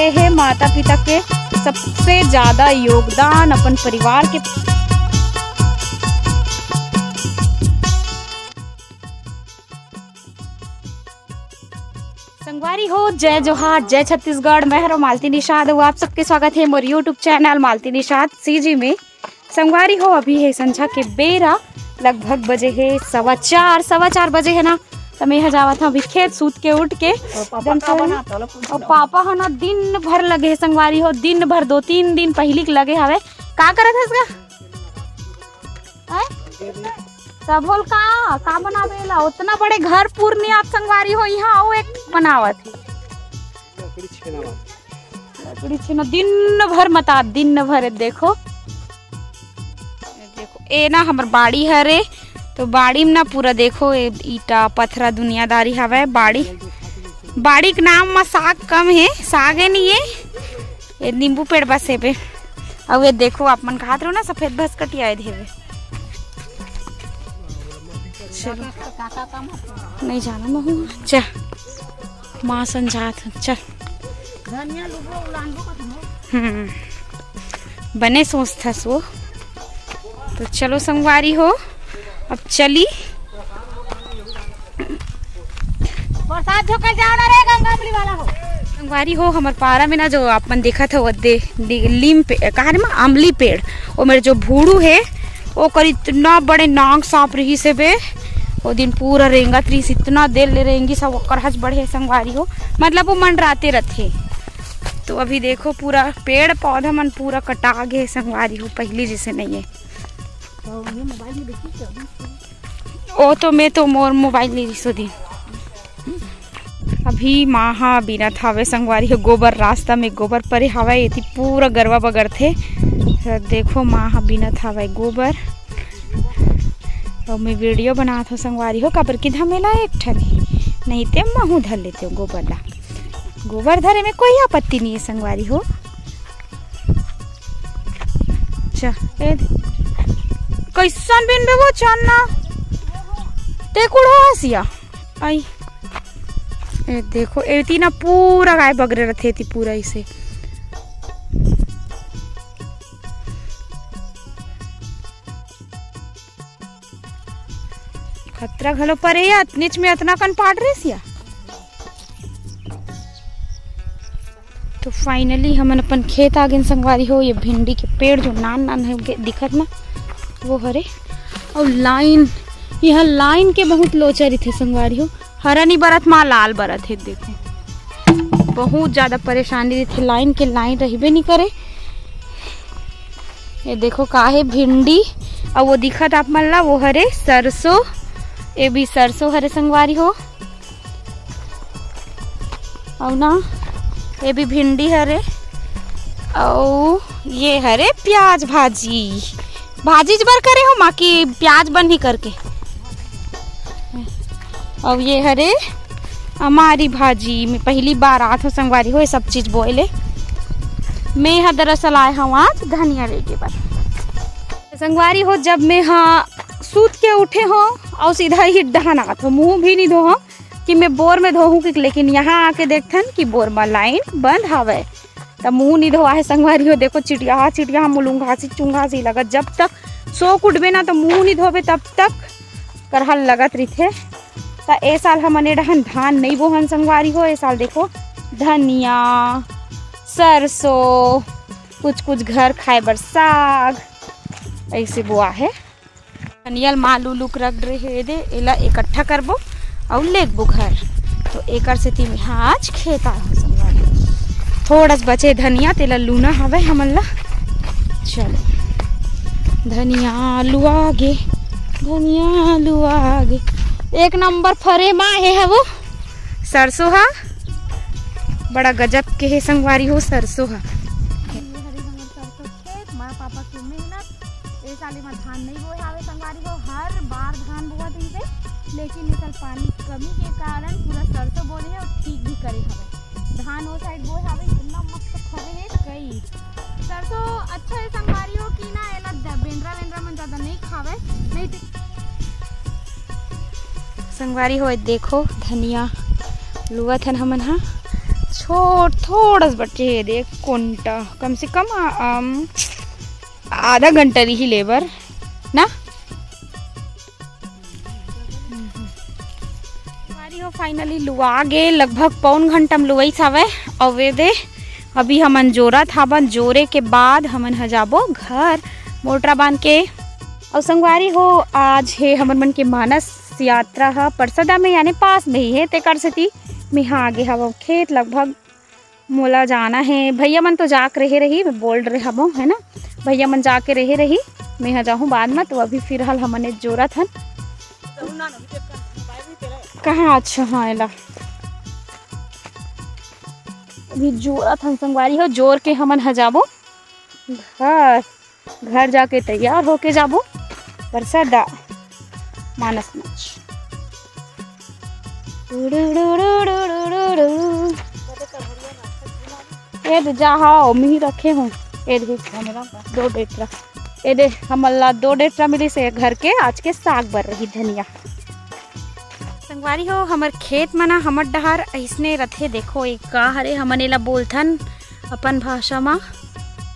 ये है माता पिता के सबसे ज्यादा योगदान अपन परिवार के। संगवारी हो, जय जोहार, जय छत्तीसगढ़। मैं हूँ मालती निषाद। आप सबके स्वागत है मोर यूट्यूब चैनल मालती निषाद सीजी में। संगवारी हो, अभी है संझा के बेरा, लगभग बजे है 4:15 बजे है ना। तो मैं जावा था अभी खेत सूत के उठ के। और पापा है ना दिन भर लगे है संगवारी हो, दिन भर 2-3 दिन पहली लगे हवे। का करत है इसका सब होल का बनावेला? उतना बड़े घर पूर्णी आप संगवारी हो यहाँ आओ एक बनावत है लकड़ी छीना दिन भर मता दिन भर। देखो ए ना हमर बाड़ी हरे, तो बाड़ी में ना पूरा देखो ईटा पत्थरा दुनियादारी हवे। बाड़ी के नाम में साग कम है, साग है नहीं ये नींबू पेड़ बस है पे। अब ये देखो आप मन कहा ना सफेद भस कटिया देवे। चलो नहीं जाना महू चा माँ संजात चल बने सोचता सो। तो चलो संगवारी हो अब चली। बरसात झोंका जाना रे गंगामली वाला हो। संगवारी हो हमार पारा में ना जो अपन देखा था वो लीम पे कहा में अमली पेड़, वो मेरे जो भूड़ू है वो कर इतना बड़े नाग सांप रही से बे। वो दिन पूरा रेंगत रही, इतना देर ले रहेंगी सब करहच बढ़े संगवारी हो, मतलब वो मंडराते रहते। तो अभी देखो पूरा पेड़ पौधा मन पूरा कटा गए संगवारी हो, पहली जैसे नहीं है। ओ तो मैं तो मोर मोबाइल ले रही सो दिन। अभी माहा बिना थावे संगवारी हो, गोबर रास्ता में गोबर परे हवा ये पूरा गरवा बगर थे। देखो माहा बिना थावे गोबर। और मैं वीडियो बना था संगवारी हो काबर की धमेला एक ठने नहीं ते महू धर लेते हो गोबर ला। गोबर धरे में कोई आपत्ति नहीं है संगवारी हो। कैसन बिन बे वो चन्ना ते कुड़ो हसिया आई। ए देखो एती ना पूरा गाय बगरे रथे थी पूरा इसे। खतरा घलो परे या नीच में इतना कन पाट रहे सिया। तो फाइनली हमन अपन खेत आ गए संगवारी हो। ये भिंडी के पेड़ जो नान है दिखत ना वो हरे। और लाइन यहाँ लाइन के बहुत लोचरी थे संगवारी हो, हरा नहीं बरत माँ लाल बरत है। देखो बहुत ज्यादा परेशानी थी, लाइन के लाइन रहीबे नहीं करे। ये देखो का है भिंडी और वो दिखत आप मन ला वो हरे सरसों। ये भी सरसों हरे संगवारी हो। और ना ये भी भिंडी हरे। और ये हरे प्याज भाजी बर करे हो माँ की प्याज बन ही करके। और ये हरे हमारी भाजी में पहली बार आत हो संगवारी हो, ये सब चीज बोले। मैं दरअसल आए हूँ आज धनिया लेके पर संगवारी हो। जब मैं हाँ सूत के उठे हो और सीधा ही डहान आत हो, मुंह भी नहीं धो कि मैं बोर में धोहूँ कि, लेकिन यहाँ आके देखथन कि बोर में लाइन बंद हवे तब मुंह नहीं धोआ है संगवारी हो। देखो चिटिया मुलूंगा सी चुंगा सी लगत, जब तक सो उठबे ना तो मुंह नहीं धोबे तब तक करहल लगत रही थे। तो ए साल हमने डहन धान नहीं बोहन संगवारी हो। ए साल देखो धनिया सरसों कुछ घर खाए बर साग ऐसे बोआ है। धनियल माल उलूक रख रहे दे एला इकट्ठा करबो और लेगबो घर। तो एकर से ती आज खेत आए संगवारी थोड़ा बचे धनिया तेला लूना हवे हमन ला। चलो धनिया लुआगे एक नंबर फरे माँ है वो सरसों हा, बड़ा गजब के है संगवारी हो सरसों हा। पापा की मेहनत ए साल में धान नहीं बोए हावे संगवारी हो, हर बार धान बोआ दिन पे, लेकिन इस साल पानी कमी के कारण पूरा सरसों बोले है और ठीक भी करे हवे। धान वो साइड बोए हावे इतना मस्त फरे है कई। सरसों अच्छा है संगवारी हो कि ना एला बेंद्रा मन ज्यादा नहीं खावे नहीं संगवारी हो। देखो धनिया लुआ थन हमन हा थोड़ा सा बच्चे है देख कोंटा कम से कम आधा घंटा ही लेबर ना हो फाइनली लुआ गे लगभग पौन घंटा में लुआई सावे अवे दे अभी हमन जोरा थाबन जोरे के बाद हमन हजाबो घर मोटरा बांध के और संगवारी हो आज है हमन मन के मानस यात्रा है परसदा में यानी पास में ही है तेकर सेती मैं आगे हवा खेत लगभग मोला जाना है भैया मन तो जाके रहे रही मैं बोल रहे हबो है ना भैया मन जाके रहे रही मैं जाऊँ बाद में तो अभी फिलहाल हमने जोरा थन कहाँ अच्छा हाँ एला अभी जोरा थन संगवारी हो जोर के हमन हजाबो घर जाके तैयार होके जाबो परसदा मानस मंच ये जहाँ मी रखे हूँ ये दो डेटरा ये दे हमला 2 डेटरा मिली से घर के आज के साग बर रही धनिया संगवारी हो हमर खेत मना हमर डहार ऐसने रथे देखो एक का हरे हमन एला बोलथन अपन भाषा में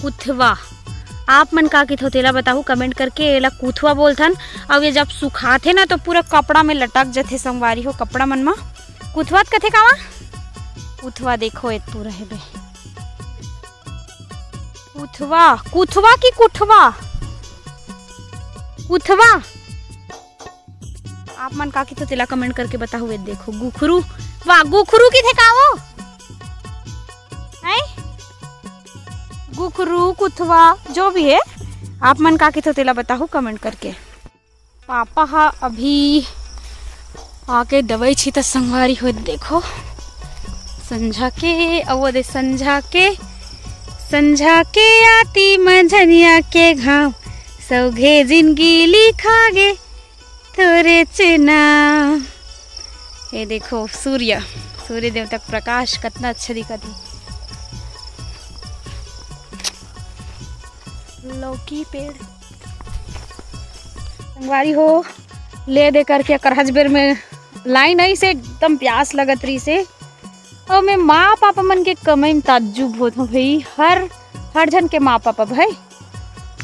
कुथवा आप मन का कित होतेला बताहू कमेंट करके एला कुथवा बोलथन अब ये जब सुखाथे ना तो पूरा कपड़ा में लटक जाथे संगवारी हो कपड़ा मन में कुथवा कथे कावा कुथवा देखो एक पूरा है बे कुथवा कुथवा की कुठवा कुथवा आप मन का कित होतेला कमेंट करके बताहू ये देखो गुखरू वाह गुखरू की थे कावो है गुखरू कुथवा जो भी है आप मन का कित होतेला बताहू कमेंट करके पापा हा अभी आके दवाई छी तो संगवारी हो देखो संझा के संझा के आती मंझनिया के घाव सौघे जिंदगी लिखागे थोड़े चुना ये देखो सूर्य देवता प्रकाश कितना अच्छा दिखत है लौकी पेड़ संगवारी हो ले दे करके करहजबेर में लाइन आई से एकदम प्यास लगत रही से और मैं माँ पापा मन के कमाई में ताज्जुब होत हूँ भाई हर जन के माँ पापा भाई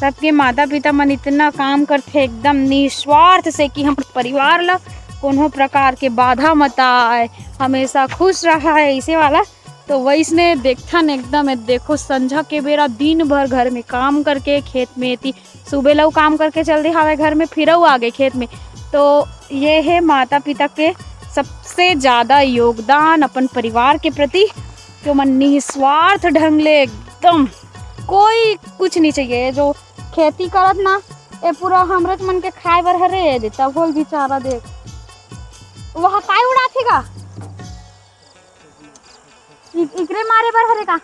सबके माता पिता मन इतना काम करते एकदम निस्वार्थ से कि हम परिवार ला कोनो प्रकार के बाधा मत आए हमेशा खुश रहा है इसे वाला तो वैसने देखथन एकदम देखो संझा के बेरा दिन भर घर में काम करके खेत में थी सुबह लव काम करके चल रही हवे घर में फिर आ गए खेत में तो ये है माता पिता के सबसे ज़्यादा योगदान अपन परिवार के प्रति जो मन निस्वार्थ ढंग ले एकदम कोई कुछ नहीं चाहिए जो खेती करत ना ये पूरा हमरत मन के खाए बर हरे देता होल बेचारा देख वहाँ काय उड़ाथे का इकरे मारे बर हरे का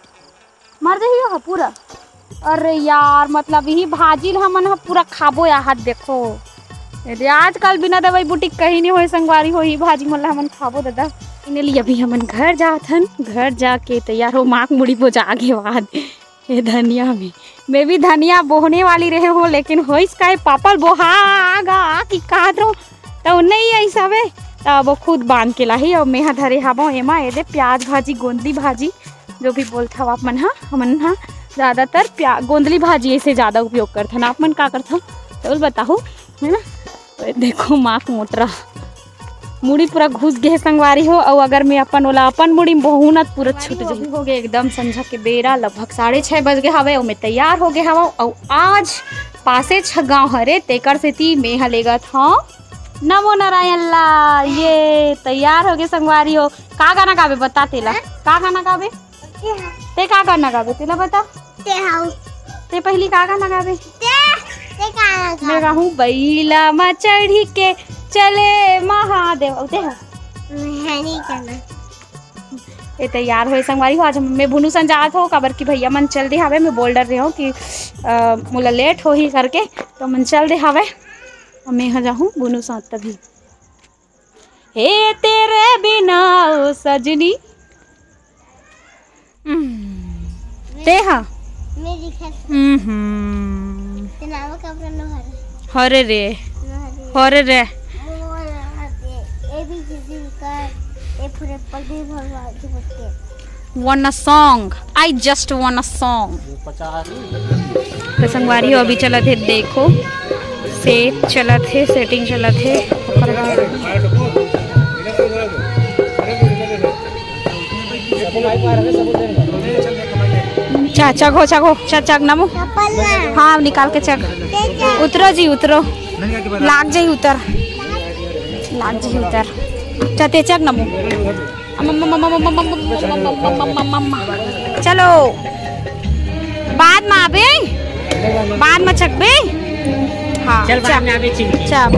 मर जाही हो पूरा अरे यार मतलब यही भाजी हमन पूरा खाबो या हाथ देखो यदि आजकल बिना दवाई बूटी कहीं नहीं हो संगवारी हो ही भाजी मन हमन खाबो दादा इने लिए अभी हमन घर जाथन घर जाके तैयार हो माक मुड़ी पो जागे बाद ये धनिया में मैं भी धनिया बोहने वाली रहे हो लेकिन होइस का पापल बोहागा कि कादरो तो नहीं ऐसा वे तब वो खुद बांध के लाही और मेहा धरे हाबो एमा ये दे प्याज भाजी गोंदली भाजी जो भी बोलते हो आप मन हाँ हमन हाँ ज़्यादातर गोंदली भाजी ऐसे ज़्यादा उपयोग करते हैं आप मन का करते तो बताओ है ना तो देखो माक मोटरा मुड़ी पूरा घुस गए संगवारी हो और अगर मैं अपन ओला अपन मुड़ी बहुनत पूरा छूट जाही हो गए एकदम संझा के बेरा लगभग 6:30 बज गए हवे और मैं तैयार हो गए हवा और आज पासे गाँव हरे तेकर से ती मेहा लेगा था नमो नारायण ला ये तैयार हो गए संगवारी हो का गाना गावे बता तेला का गाना गावे ते का गाना गावे तेला बता ते पहली का गाना गावे मैं कहूँ बैला मा चढ़ी के चले महादेव ये तैयार हुए संगवारी हो आज मैं भुनु सन जात हो काबर की भैया मन चल दे हवे मैं बोल डर रहे हो कि मोला लेट हो ही करके तो मन चल दे हवे मैं यहाँ जाऊँ भुनु साथ तभी हे तेरे बिना ओ सजनी ते हाँ हरे रे हरे रे want a song. I just want a song. तो संगवारी हो अभी चलत है, देखो सेट चलत है, सेटिंग चलत है। चखो चखो चख नमो। हाँ निकाल के चख। उतरो जी उतरो, लाग जाई उतर, लाग जाई उतर। चते चख नमो। चलो बाद में आबे, बाद में चखबे। हाँ चल बाद में आबे चल।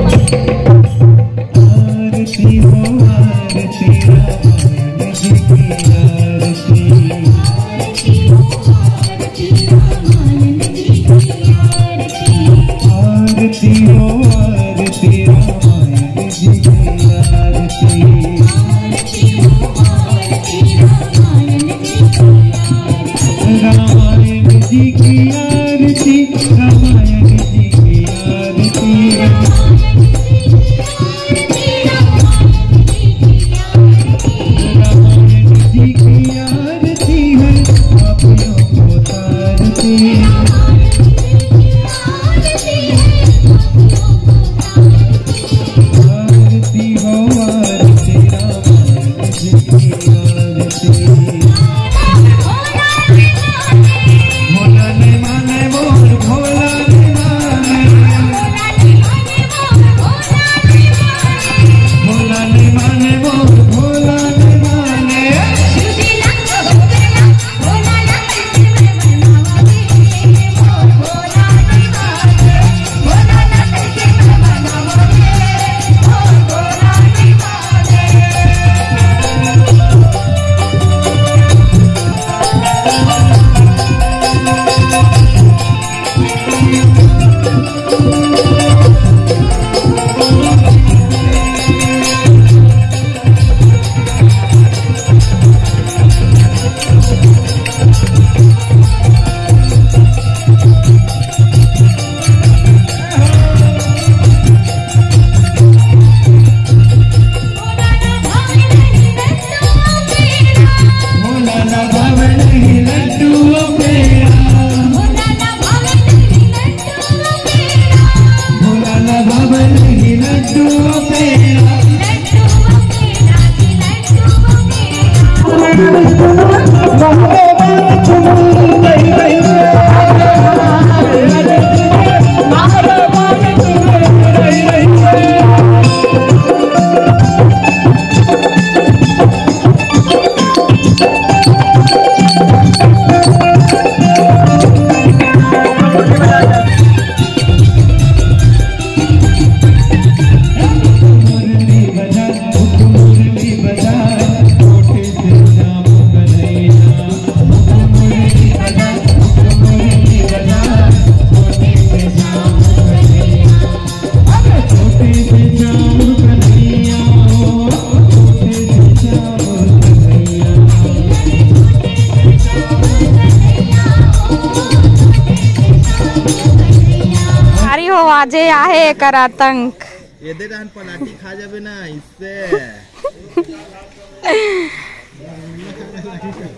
आजे आहे कर आतंक ये दे रहन पलाटी खा जाबे ना इससे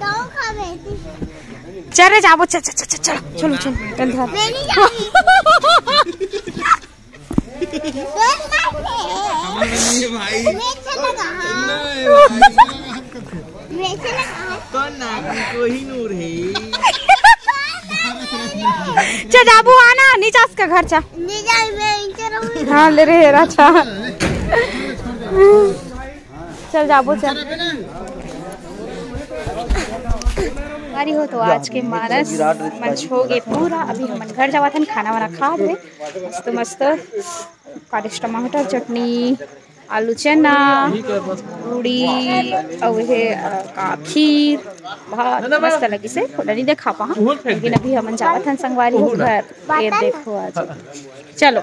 तो खाबे चले जाबो चल चल चल चलो चलो चल धर भाई तो ना कोई नूर है चा जाबू आना नीचास का घर चा हाँ ले रहे अच्छा चल जाबू चल गाड़ी हो तो आज के मानस मंच हो गए पूरा। अभी हम घर जावा था खाना वाना खा दे मस्त मस्त कालिश टमाटर चटनी आलू चना पूड़ी और खीर बहुत मस्त लगी से नहीं देखा पा, लेकिन अभी हम जावा था संगवारी घर ये देखो आज चलो।